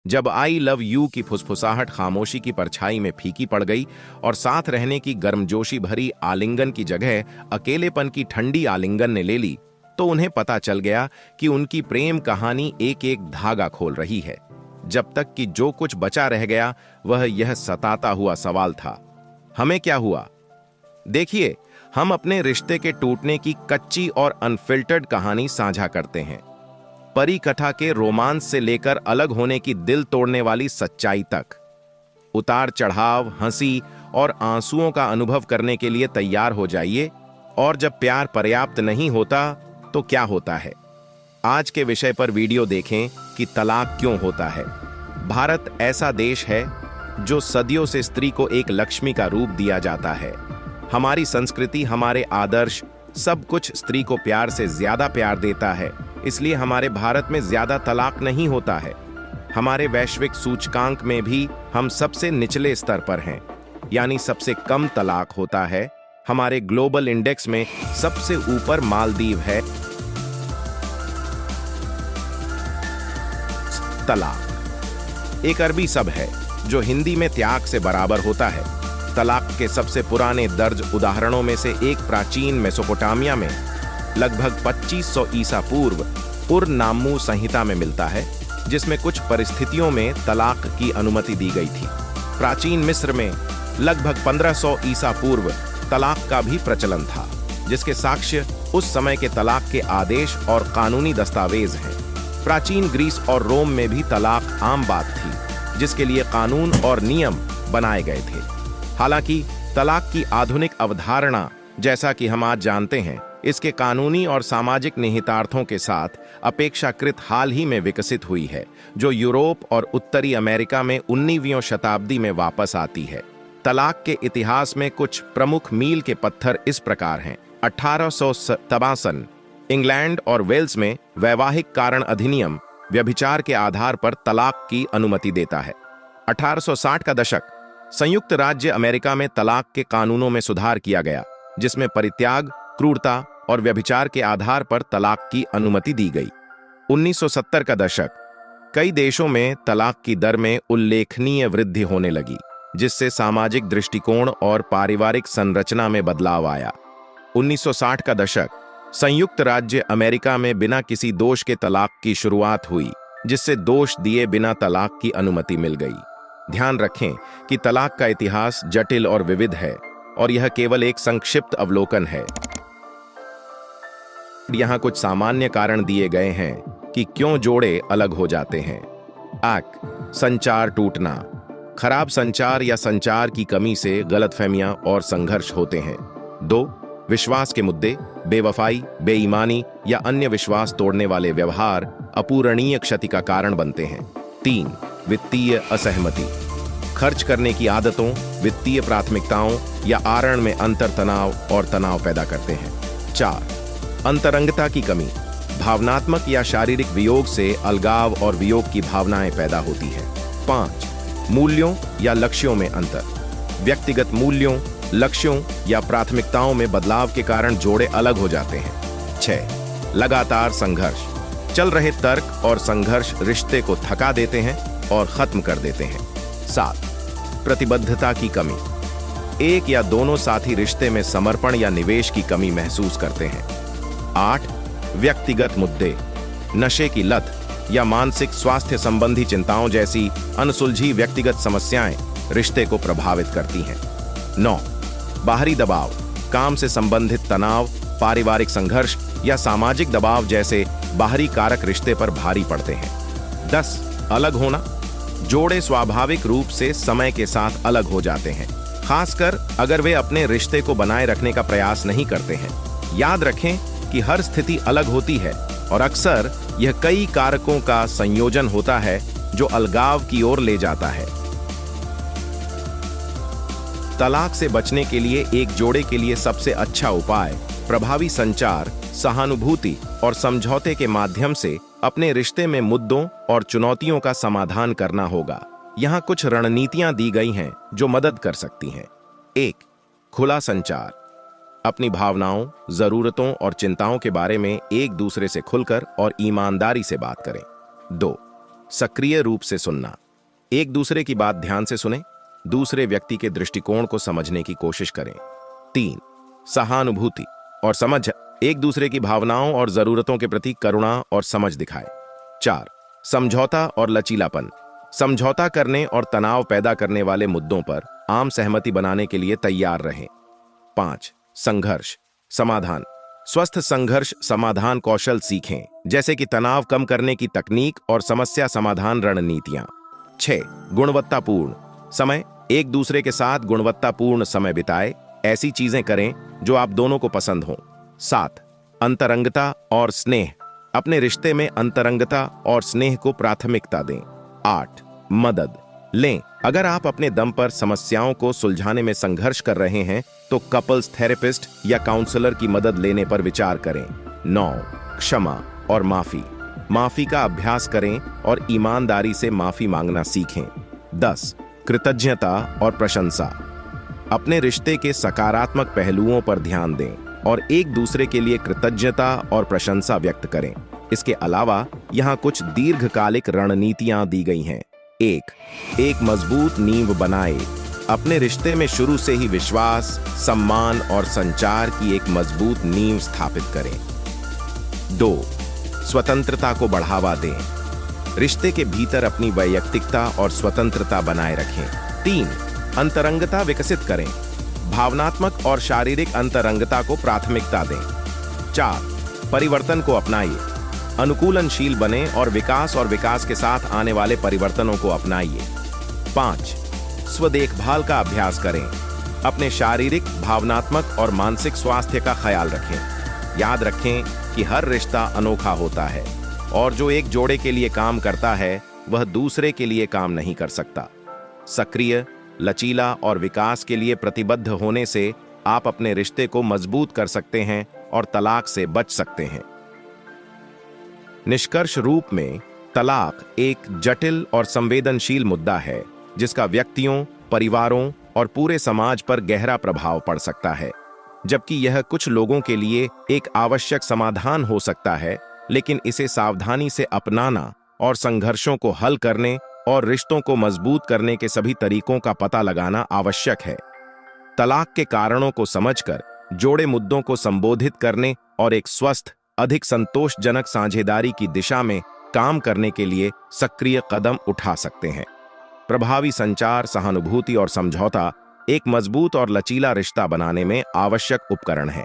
जब I love you की फुसफुसाहट खामोशी की परछाई में फीकी पड़ गई और साथ रहने की गर्मजोशी भरी आलिंगन की जगह अकेलेपन की ठंडी आलिंगन ने ले ली, तो उन्हें पता चल गया कि उनकी प्रेम कहानी एक एक धागा खोल रही है। जब तक कि जो कुछ बचा रह गया वह यह सताता हुआ सवाल था, हमें क्या हुआ? देखिए, हम अपने रिश्ते के टूटने की कच्ची और अनफिल्टर्ड कहानी साझा करते हैं। परी कथा के रोमांस से लेकर अलग होने की दिल तोड़ने वाली सच्चाई तक। उतार चढ़ाव, हंसी और आंसुओं का अनुभव करने के लिए तैयार हो जाइए। और जब प्यार पर्याप्त नहीं होता तो क्या होता है? आज के विषय पर वीडियो देखें कि तलाक क्यों होता है। भारत ऐसा देश है जो सदियों से स्त्री को एक लक्ष्मी का रूप दिया जाता है। हमारी संस्कृति, हमारे आदर्श, सब कुछ स्त्री को प्यार से ज्यादा प्यार देता है। इसलिए हमारे भारत में ज्यादा तलाक नहीं होता है। हमारे वैश्विक सूचकांक में भी हम सबसे निचले स्तर पर हैं, यानी सबसे कम तलाक होता है। हमारे ग्लोबल इंडेक्स में सबसे ऊपर मालदीव है। तलाक एक अरबी शब्द है जो हिंदी में त्याग से बराबर होता है। तलाक के सबसे पुराने दर्ज उदाहरणों में से एक प्राचीन मेसोपोटामिया में लगभग 2500 ईसा पूर्व उर-नाम्मू संहिता में मिलता है, जिसमें कुछ परिस्थितियों में तलाक की अनुमति दी गई थी। प्राचीन मिस्र में लगभग 1500 ईसा पूर्व तलाक का भी प्रचलन था, जिसके साक्ष्य उस समय के तलाक के आदेश और कानूनी दस्तावेज हैं। प्राचीन ग्रीस और रोम में भी तलाक आम बात थी, जिसके लिए कानून और नियम बनाए गए थे। हालांकि तलाक की आधुनिक अवधारणा, जैसा कि हम आज जानते हैं, इसके कानूनी और सामाजिक निहितार्थों के साथ अपेक्षाकृत हाल ही में विकसित हुई है, जो यूरोप और उत्तरी अमेरिका में 19वीं शताब्दी में वापस आती है। तलाक के इतिहास में कुछ प्रमुख मील के पत्थर इस प्रकार हैं। 1857 इंग्लैंड और वेल्स में वैवाहिक कारण अधिनियम व्यभिचार के आधार पर तलाक की अनुमति देता है। 1860 का दशक संयुक्त राज्य अमेरिका में तलाक के कानूनों में सुधार किया गया, जिसमें परित्याग, क्रूरता और व्यभिचार के आधार पर तलाक की अनुमति दी गई। 1970 का दशक कई देशों में तलाक की दर में उल्लेखनीय वृद्धि होने लगी, जिससे सामाजिक दृष्टिकोण और पारिवारिक संरचना में बदलाव आया। 1960 का दशक संयुक्त राज्य अमेरिका में बिना किसी दोष के तलाक की शुरुआत हुई, जिससे दोष दिए बिना तलाक की अनुमति मिल गई। ध्यान रखें कि तलाक का इतिहास जटिल और विविध है, और यह केवल एक संक्षिप्त अवलोकन है। यहाँ कुछ सामान्य कारण दिए गए हैं कि क्यों जोड़े अलग हो जाते हैं। 1. संचार टूटना। खराब संचार या संचार की कमी से गलतफहमियां और संघर्ष होते हैं। 2. विश्वास के मुद्दे। बेवफाई, बेईमानी या अन्य विश्वास तोड़ने वाले व्यवहार अपूरणीय क्षति का कारण बनते हैं। 3. वित्तीय असहमति। खर्च करने की आदतों, वित्तीय प्राथमिकताओं या आरण में अंतर तनाव और तनाव पैदा करते हैं। 4. अंतरंगता की कमी। भावनात्मक या शारीरिक वियोग से अलगाव और वियोग की भावनाएं पैदा होती है। 5. मूल्यों या लक्ष्यों में अंतर। व्यक्तिगत मूल्यों, लक्ष्यों या प्राथमिकताओं में बदलाव के कारण जोड़े अलग हो जाते हैं। 6. लगातार संघर्ष। चल रहे तर्क और संघर्ष रिश्ते को थका देते हैं और खत्म कर देते हैं। 7. प्रतिबद्धता की कमी। एक या दोनों साथी रिश्ते में समर्पण या निवेश की कमी महसूस करते हैं। 8. व्यक्तिगत मुद्दे। नशे की लत या मानसिक स्वास्थ्य संबंधी चिंताओं जैसी अनसुलझी व्यक्तिगत समस्याएं रिश्ते को प्रभावित करती हैं। 9. बाहरी दबाव। काम से संबंधित तनाव, पारिवारिक संघर्ष या सामाजिक दबाव जैसे बाहरी कारक रिश्ते पर भारी पड़ते हैं। 10. अलग होना। जोड़े स्वाभाविक रूप से समय के साथ अलग हो जाते हैं, खासकर अगर वे अपने रिश्ते को बनाए रखने का प्रयास नहीं करते हैं। याद रखें कि हर स्थिति अलग होती है और अक्सर यह कई कारकों का संयोजन होता है जो अलगाव की ओर ले जाता है। तलाक से बचने के लिए एक जोड़े के लिए सबसे अच्छा उपाय प्रभावी संचार, सहानुभूति और समझौते के माध्यम से अपने रिश्ते में मुद्दों और चुनौतियों का समाधान करना होगा। यहाँ कुछ रणनीतियां दी गई हैं जो मदद कर सकती हैं। 1. खुला संचार। अपनी भावनाओं, जरूरतों और चिंताओं के बारे में एक दूसरे से खुलकर और ईमानदारी से बात करें। 2. सक्रिय रूप से सुनना, एक दूसरे की बात ध्यान से सुने, दूसरे व्यक्ति के दृष्टिकोण को समझने की कोशिश करें। 3. सहानुभूति और समझ, एक दूसरे की भावनाओं और जरूरतों के प्रति करुणा और समझ दिखाएं। 4. समझौता और लचीलापन, समझौता करने और तनाव पैदा करने वाले मुद्दों पर आम सहमति बनाने के लिए तैयार रहें। 5. संघर्ष समाधान, स्वस्थ संघर्ष समाधान कौशल सीखें, जैसे कि तनाव कम करने की तकनीक और समस्या समाधान रणनीतियां। 6. गुणवत्तापूर्ण समय, एक दूसरे के साथ गुणवत्तापूर्ण समय बिताएं, ऐसी चीजें करें जो आप दोनों को पसंद हों। 7. अंतरंगता और स्नेह, अपने रिश्ते में अंतरंगता और स्नेह को प्राथमिकता दें। 8. मदद लें, अगर आप अपने दम पर समस्याओं को सुलझाने में संघर्ष कर रहे हैं तो कपल्स थेरेपिस्ट या काउंसलर की मदद लेने पर विचार करें। 9. क्षमा और माफी का अभ्यास करें और ईमानदारी से माफी मांगना सीखें। 10. कृतज्ञता और प्रशंसा, अपने रिश्ते के सकारात्मक पहलुओं पर ध्यान दें और एक दूसरे के लिए कृतज्ञता और प्रशंसा व्यक्त करें। इसके अलावा यहाँ कुछ दीर्घकालिक रणनीतियां दी गई हैं। एक मजबूत नींव बनाए, अपने रिश्ते में शुरू से ही विश्वास, सम्मान और संचार की एक मजबूत नींव स्थापित करें। 2. स्वतंत्रता को बढ़ावा दें, रिश्ते के भीतर अपनी वैयक्तिकता और स्वतंत्रता बनाए रखें। 3. अंतरंगता विकसित करें, भावनात्मक और शारीरिक अंतरंगता को प्राथमिकता दें। 4. परिवर्तन को अपनाइए, अनुकूलनशील बने और विकास के साथ आने वाले परिवर्तनों को अपनाइए। 5. स्वदेखभाल का अभ्यास करें, अपने शारीरिक, भावनात्मक और मानसिक स्वास्थ्य का ख्याल रखें। याद रखें कि हर रिश्ता अनोखा होता है और जो एक जोड़े के लिए काम करता है वह दूसरे के लिए काम नहीं कर सकता। सक्रिय, लचीला और विकास के लिए प्रतिबद्ध होने से आप अपने रिश्ते को मजबूत कर सकते हैं और तलाक से बच सकते हैं। निष्कर्ष रूप में, तलाक एक जटिल और संवेदनशील मुद्दा है जिसका व्यक्तियों, परिवारों और पूरे समाज पर गहरा प्रभाव पड़ सकता है। जबकि यह कुछ लोगों के लिए एक आवश्यक समाधान हो सकता है, लेकिन इसे सावधानी से अपनाना और संघर्षों को हल करने और रिश्तों को मजबूत करने के सभी तरीकों का पता लगाना आवश्यक है। तलाक के कारणों को समझकर जोड़े मुद्दों को संबोधित करने और एक स्वस्थ, अधिक संतोषजनक साझेदारी की दिशा में काम करने के लिए सक्रिय कदम उठा सकते हैं। प्रभावी संचार, सहानुभूति और समझौता एक मजबूत और लचीला रिश्ता बनाने में आवश्यक उपकरण है।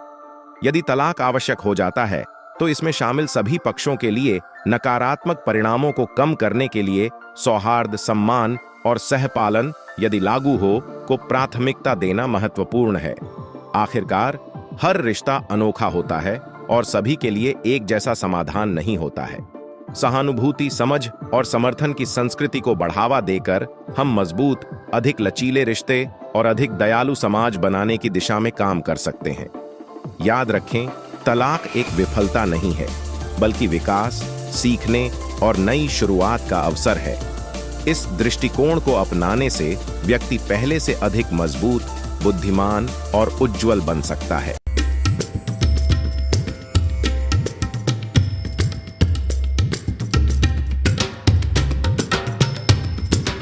यदि तलाक आवश्यक हो जाता है तो इसमें शामिल सभी पक्षों के लिए नकारात्मक परिणामों को कम करने के लिए सौहार्द, सम्मान और सहपालन, यदि लागू हो, को प्राथमिकता देना महत्वपूर्ण है। आखिरकार, हर रिश्ता अनोखा होता है और सभी के लिए एक जैसा समाधान नहीं होता है। सहानुभूति, समझ और समर्थन की संस्कृति को बढ़ावा देकर हम मजबूत, अधिक लचीले रिश्ते और अधिक दयालु समाज बनाने की दिशा में काम कर सकते हैं। याद रखें, तलाक एक विफलता नहीं है, बल्कि विकास, सीखने और नई शुरुआत का अवसर है। इस दृष्टिकोण को अपनाने से व्यक्ति पहले से अधिक मजबूत, बुद्धिमान और उज्जवल बन सकता है।